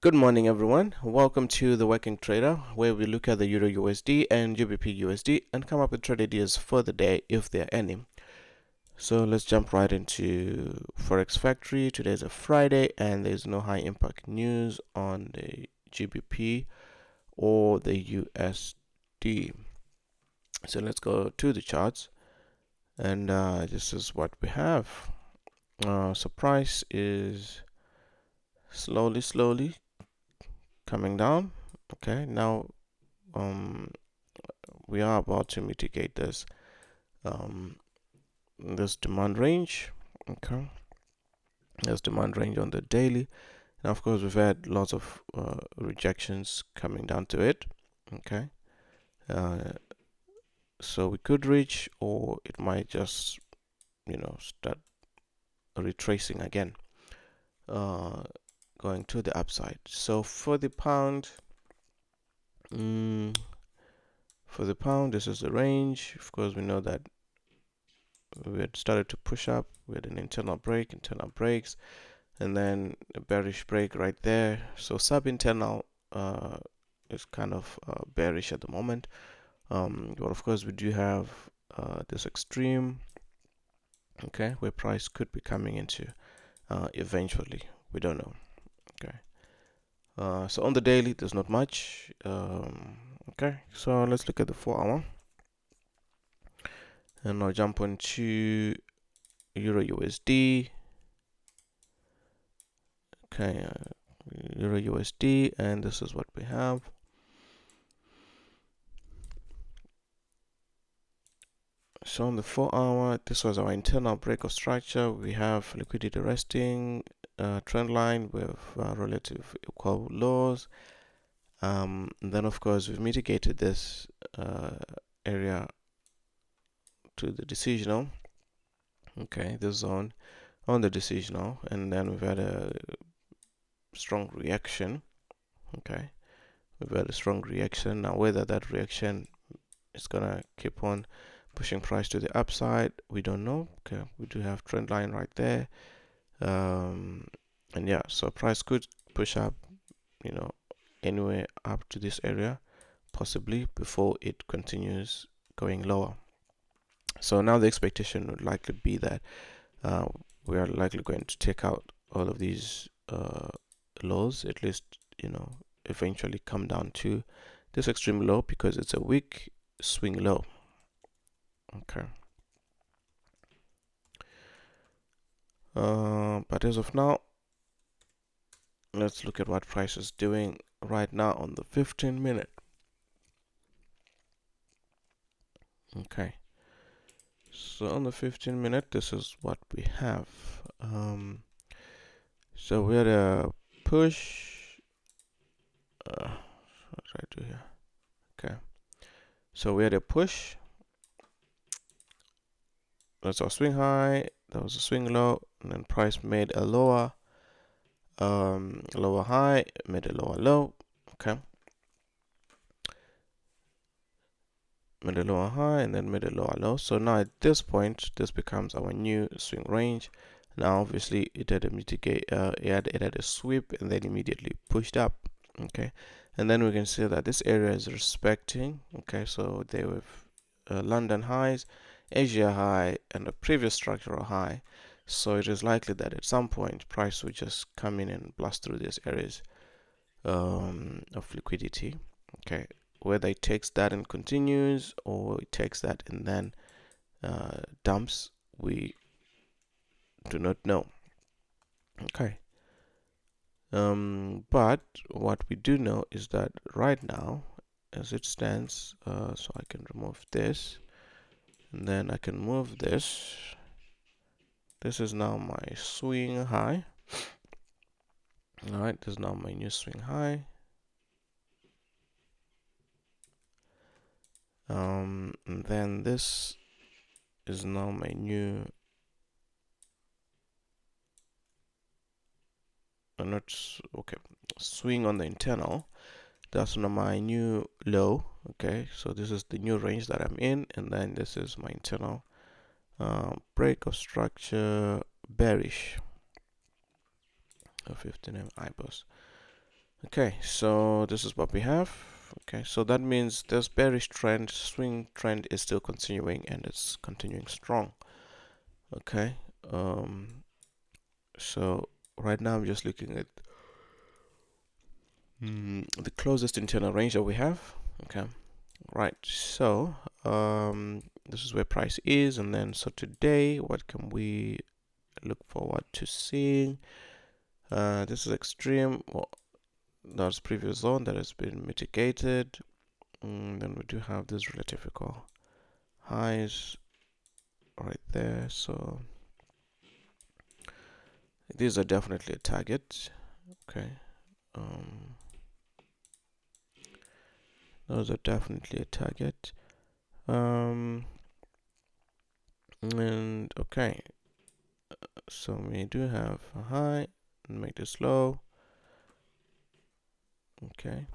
Good morning, everyone. Welcome to the Working Trader, where we look at the Euro USD and GBPUSD and come up with trade ideas for the day if there are any. So let's jump right into Forex Factory. Today is a Friday and there's no high impact news on the GBP or the USD. So let's go to the charts, and this is what we have. So price is slowly coming down. Okay, now we are about to mitigate this this demand range. Okay, there's demand range on the daily. Now, of course, we've had lots of rejections coming down to it. Okay, uh, so we could reach, or it might just start retracing again, going to the upside. So for the pound, this is the range. Of course, we know that we had started to push up. We had an internal breaks, and then a bearish break right there. So sub-internal is kind of bearish at the moment. But of course, we do have this extreme, okay, where price could be coming into eventually. We don't know. Okay. So on the daily, there's not much. Okay, so let's look at the 4-hour. And I'll jump onto Euro USD. Okay, Euro USD, and this is what we have. So on the 4-hour, this was our internal break of structure. We have liquidity resting, trend line with relative equal lows. And then of course we've mitigated this area to the decisional. Okay, this zone on the decisional, and then we've had a strong reaction. Okay, we've had a strong reaction. Now whether that reaction is gonna keep on pushing price to the upside, we don't know. Okay, we do have trend line right there, and yeah, so price could push up, anywhere up to this area, possibly, before it continues going lower. So now the expectation would likely be that we are likely going to take out all of these lows, at least, eventually come down to this extreme low, because it's a weak swing low. Okay. But as of now, let's look at what price is doing right now on the 15-minute. Okay. So on the 15-minute, this is what we have. So we had a push. What did I do here? Okay. So we had a push. That's our swing high. That was a swing low, and then price made a lower high, made a lower low. Okay, made a lower high and then made a lower low. So now at this point, this becomes our new swing range. Now obviously it had a it had a sweep and then immediately pushed up. Okay, and then we can see that this area is respecting. Okay, so they were London highs, Asia high, and a previous structural high. So it is likely that at some point price will just come in and blast through these areas of liquidity. Okay, whether it takes that and continues, or it takes that and then dumps, we do not know. Okay. But what we do know is that right now, as it stands, so I can remove this, and then I can move this. This is now my swing high. Alright, this is now my new swing high. And then this is now my new swing on the internal. That's now my new low. Okay, so this is the new range that I'm in, and then this is my internal break of structure bearish of 15M IBOS. Okay, so this is what we have. Okay, so that means this bearish trend, swing trend, is still continuing, and it's continuing strong. Okay, so right now I'm just looking at the closest internal range that we have. Okay, right, so this is where price is, and then so today what can we look forward to seeing? This is extreme. Well, that's previous zone that has been mitigated. Then we do have this relative equal highs right there, so these are definitely a target. Okay, those are definitely a target. And okay, so we do have a high and make this low. Okay,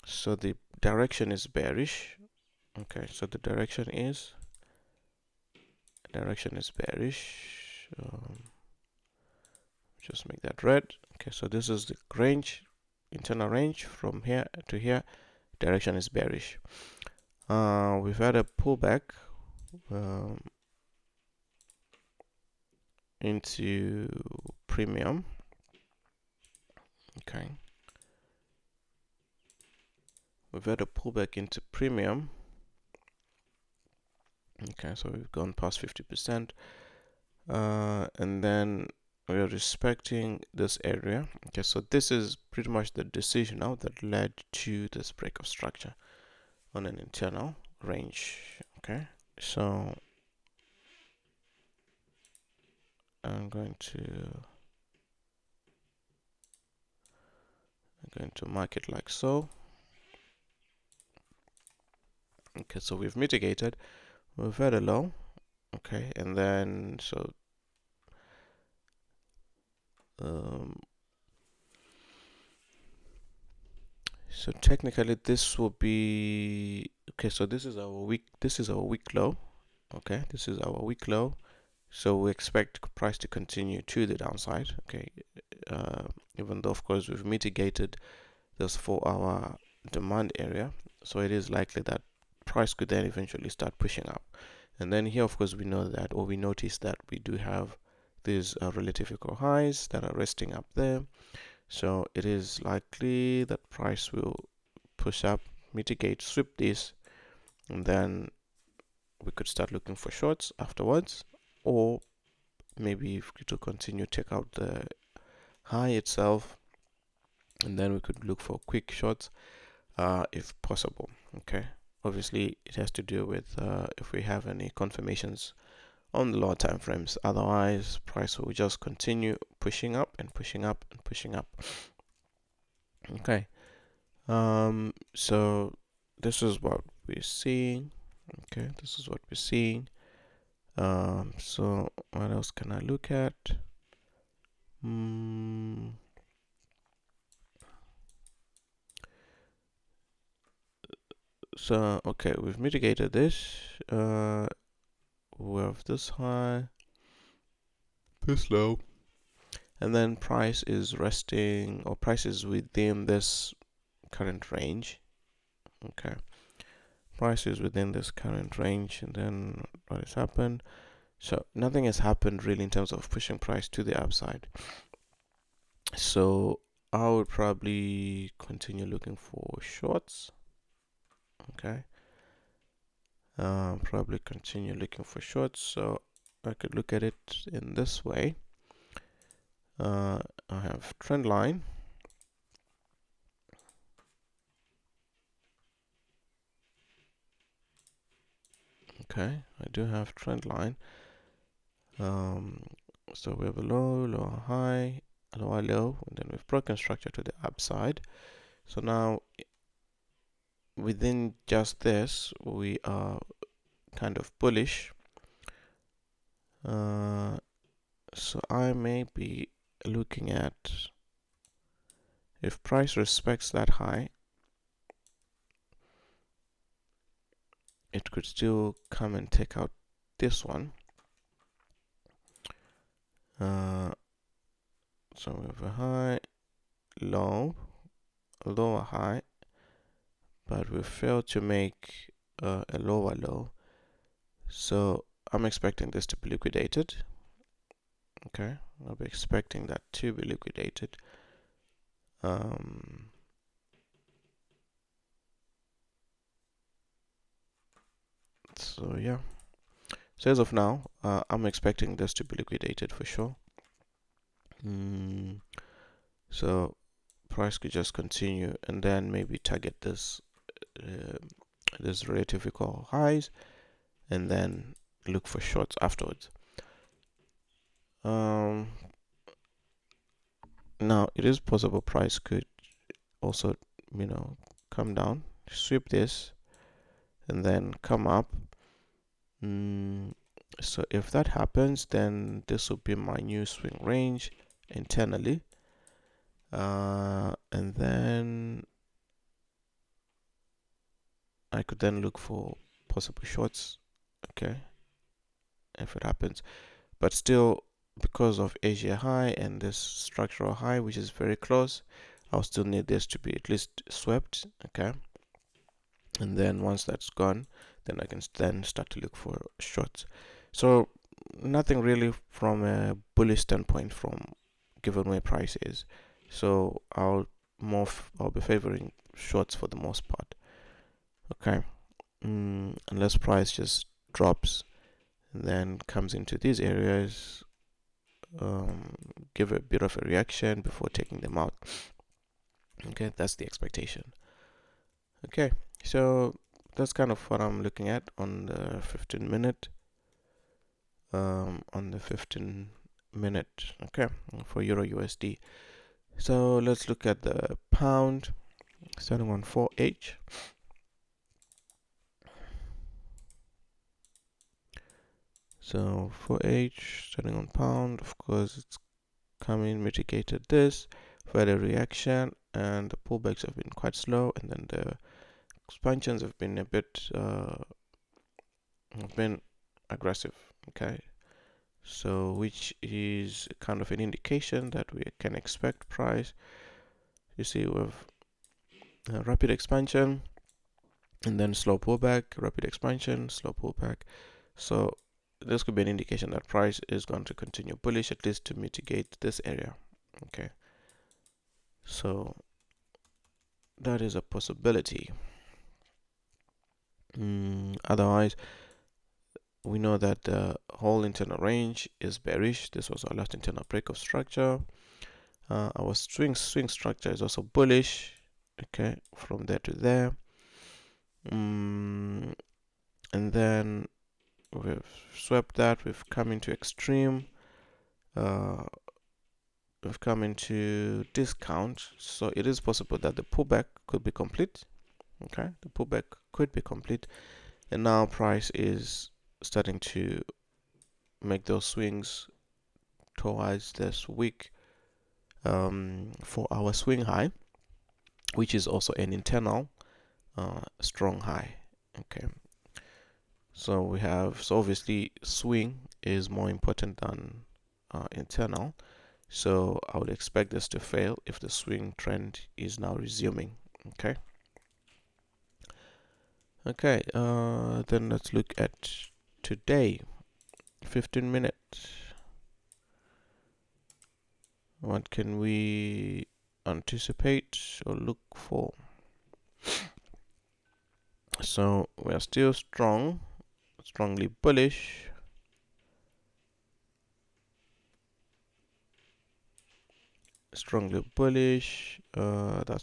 so the direction is bearish. Okay, so the direction is bearish. Just make that red. Okay, so this is the range, internal range from here to here. Direction is bearish. We've had a pullback into premium. Okay, we've had a pullback into premium. Okay, so we've gone past 50%, and then we are respecting this area. Okay, so this is pretty much the decision now that led to this break of structure on an internal range. Okay, so I'm going to mark it like so. Okay, so we've mitigated, we've had a low. Okay, and then so so technically this will be okay. So this is our week low. Okay, this is our week low. So we expect price to continue to the downside. Okay, even though of course we've mitigated this 4-hour demand area, so it is likely that price could then eventually start pushing up. And then here of course we know that, or we notice that we do have these relative equal highs that are resting up there. So it is likely that price will push up, mitigate, sweep this, and then we could start looking for shorts afterwards, or maybe if we to continue take out the high itself, and then we could look for quick shorts if possible. Okay, obviously it has to do with if we have any confirmations on the lower time frames. Otherwise price will just continue pushing up and pushing up and pushing up. Okay, so this is what we're seeing. Okay, this is what we're seeing. So what else can I look at? So okay, we've mitigated this. We have this high, this low, and then price is resting, or price is within this current range. Okay, price is within this current range, and then what has happened? So nothing has happened really in terms of pushing price to the upside. So I would probably continue looking for shorts. Okay, probably continue looking for shorts. So I could look at it in this way. I have trend line. Okay, I do have trend line. So we have a low, lower high, lower low, and then we've broken structure to the upside. So now within just this, we are kind of bullish. So I may be looking at, if price respects that high, it could still come and take out this one. So we have a high, low, a lower high, but we failed to make a lower low. So I'm expecting this to be liquidated. Okay, I'll be expecting that to be liquidated. So yeah, so as of now, I'm expecting this to be liquidated for sure. So price could just continue and then maybe target this this relative equal highs and then look for shorts afterwards. Now it is possible price could also, come down, sweep this, and then come up. So if that happens, then this will be my new swing range internally. And then I could then look for possible shorts, okay, if it happens. But still, because of Asia high and this structural high, which is very close, I'll still need this to be at least swept, okay. And then once that's gone, then I can then start to look for shorts. So nothing really from a bullish standpoint from given where price is. So I'll be favoring shorts for the most part. Okay, unless price just drops and then comes into these areas, give a bit of a reaction before taking them out. Okay, that's the expectation. Okay, so that's kind of what I'm looking at on the 15 minute. Okay, for Euro USD. So let's look at the pound starting on 4H. So 4H starting on pound, of course, it's coming, mitigated this, further reaction, and the pullbacks have been quite slow, and then the expansions have been a bit have been aggressive. Okay, so which is kind of an indication that we can expect price. You see, with rapid expansion and then slow pullback, rapid expansion, slow pullback. So this could be an indication that price is going to continue bullish, at least to mitigate this area. Okay, so that is a possibility. Otherwise, we know that the whole internal range is bearish. This was our last internal break of structure. Our swing structure is also bullish. Okay, from there to there. And then we've swept that. We've come into extreme. We've come into discount. So it is possible that the pullback could be complete. Okay, the pullback could be complete, and now price is starting to make those swings towards this week for our swing high, which is also an internal strong high. Okay, so obviously swing is more important than internal, so I would expect this to fail if the swing trend is now resuming. Okay, then let's look at today, 15 minutes. What can we anticipate or look for? So we are still strongly bullish. That's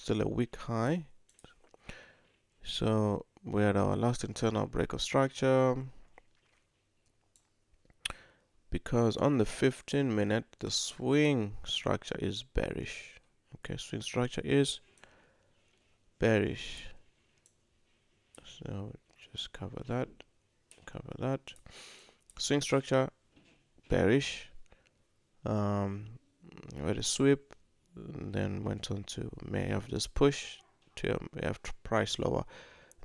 still a weak high. So we're at our last internal break of structure. Because on the 15 minute, the swing structure is bearish. Okay, swing structure is bearish. So just cover that. Swing structure bearish. With a sweep, then went on to may have this push to may have price lower.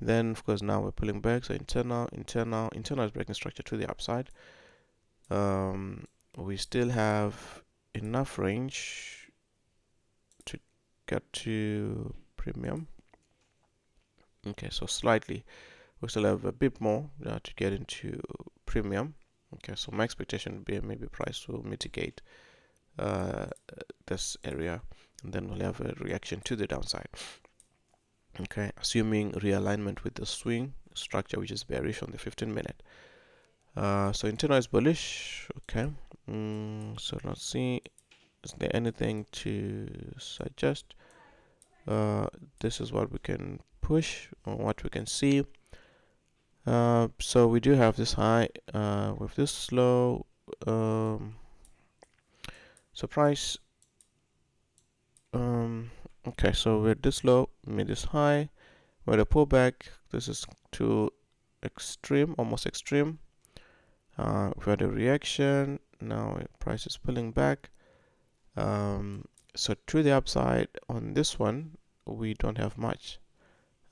Then of course now we're pulling back. So internal is breaking structure to the upside. We still have enough range to get to premium. Okay, so slightly, we still have a bit more to get into premium. Okay, so my expectation would be maybe price will mitigate this area, and then we'll have a reaction to the downside. Okay, assuming realignment with the swing structure, which is bearish on the 15-minute. So internal is bullish. Okay, so let's see, is there anything to suggest? This is what we can push, or what we can see. So we do have this high with this low. So price, okay, so we're this low, made this high, we're a pullback. This is too extreme, almost extreme. We've had a reaction. Now price is pulling back. So to the upside on this one, we don't have much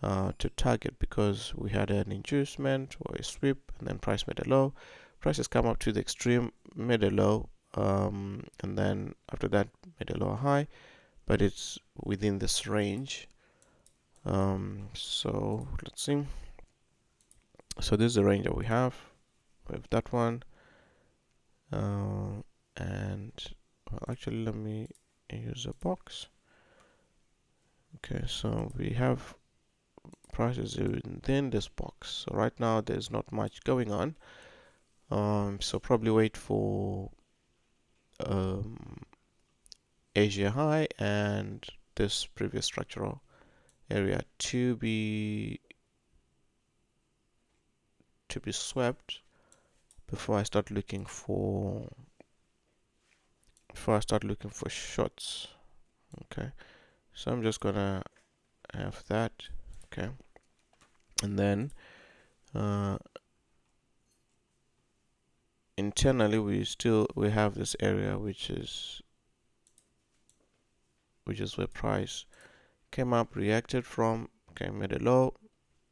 to target, because we had an inducement or a sweep, and then price made a low. Price has come up to the extreme, made a low, and then after that made a lower high, but it's within this range. So let's see. So this is the range that we have with that one, and well, actually let me use a box. Okay, so we have prices within this box. So right now there's not much going on. So probably wait for Asia high and this previous structural area to be swept before I start looking for shorts. Okay, so I'm just gonna have that. Okay, and then internally we have this area which is where price came up, reacted from, okay, made a low,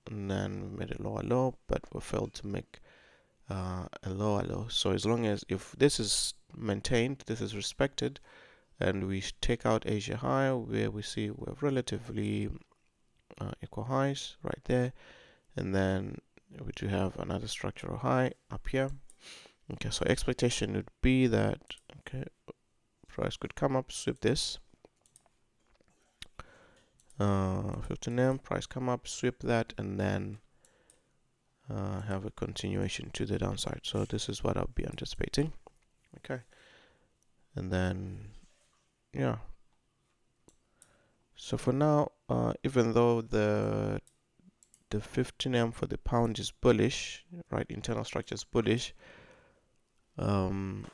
and then we made a lower low, but we failed to make a lower low. So as long as, if this is maintained, this is respected, and we take out Asia high, where we see we have relatively equal highs right there, and then we do have another structural high up here. Okay, so expectation would be that, okay, price could come up, sweep this 15M, price come up, sweep that, and then have a continuation to the downside. So this is what I'll be anticipating. Okay, and then yeah, so for now, even though the 15M for the pound is bullish, right, internal structure is bullish, I'm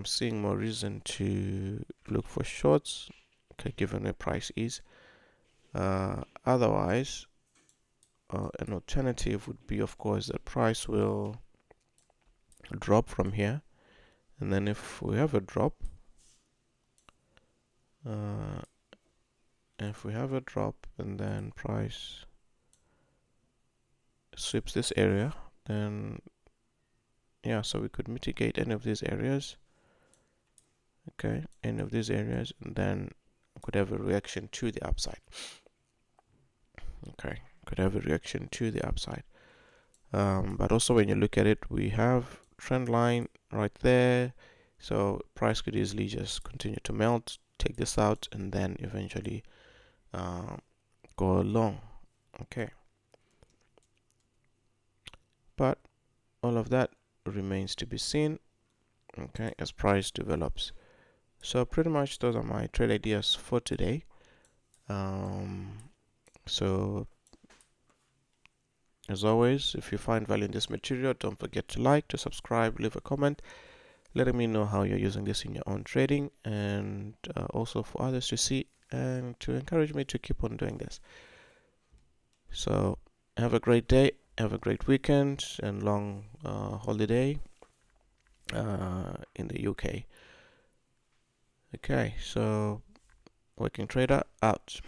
seeing more reason to look for shorts, okay, given where price is. Otherwise, an alternative would be, of course, that price will drop from here, and then if we have a drop, and then price sweeps this area, then yeah, so we could mitigate any of these areas. Okay, any of these areas, and then could have a reaction to the upside. Okay, could have a reaction to the upside. But also when you look at it, we have trend line right there, so price could easily just continue to melt, take this out, and then eventually go long. Okay, but all of that remains to be seen, okay, as price develops. So pretty much those are my trade ideas for today. So as always, if you find value in this material, don't forget to like, to subscribe, leave a comment letting me know how you're using this in your own trading, and also for others to see and to encourage me to keep on doing this. So have a great day, have a great weekend and long holiday in the UK. Okay, so Working Trader out.